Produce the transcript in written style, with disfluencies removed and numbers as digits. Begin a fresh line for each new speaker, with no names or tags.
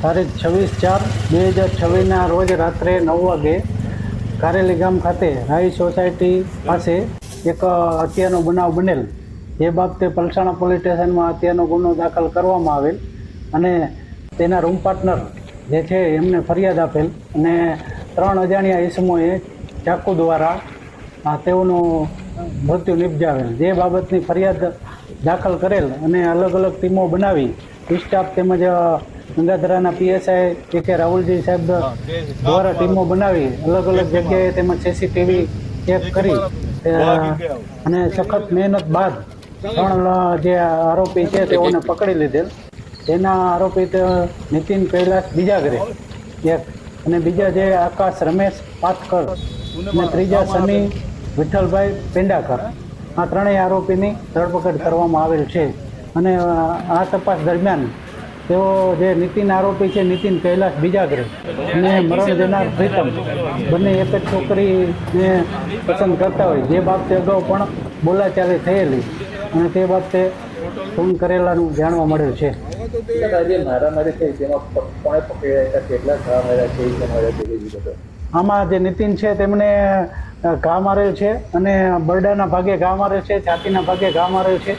તારીખ 26/4/2026ના રોજ રાત્રે 9 વાગે કારેલી ગામ ખાતે રાઈ સોસાયટી પાસે એક હત્યાનો બનાવ બનેલ, જે બાબતે પલસાણા પોલીસ સ્ટેશનમાં હત્યાનો ગુનો દાખલ કરવામાં આવેલ અને તેના રૂમ પાર્ટનર જે છે એમને ફરિયાદ આપેલ અને 3 અજાણ્યા ઈસમોએ ચાકુ દ્વારા તેઓનું મૃત્યુ નિપજાવેલ, જે બાબતની ફરિયાદ દાખલ કરેલ અને અલગ અલગ ટીમો બનાવી સ્ટાફ તેમજ ગંગાધરાના પીએસઆઈ કે રાહુલજી સાહેબ દ્વારા ટીમો બનાવી અલગ અલગ જગ્યાએ તેમજ સીસીટીવી ચેક કરી અને સખત મહેનત બાદ 3 જે આરોપી છે તેઓને પકડી લીધેલ. તેના આરોપી નીતિન કૈલાસ બીજાગરે એક અને બીજા જે આકાશ રમેશ પાતકર અને ત્રીજા સની વિઠ્ઠલભાઈ પેંડાકર, આ 3 આરોપીની ધરપકડ કરવામાં આવેલ છે. અને આ તપાસ દરમિયાન તેઓ જે નીતિન આરોપી છે નીતિન કૈલાસ બીજાગરે અને મરણ જનાર પ્રીતમ બંને એક જ છોકરીને પસંદ કરતા હોય, જે બાબતે અગાઉ પણ બોલાચાલી થયેલી અને તે બાબતે ખૂન કરેલાનું જાણવા મળેલ છે. આમાં જે નીતિન છે તેમને ઘા મારેલ છે અને બરડાના ભાગે ઘા મારેલ છે, છાતીના ભાગે ઘા મારેલ છે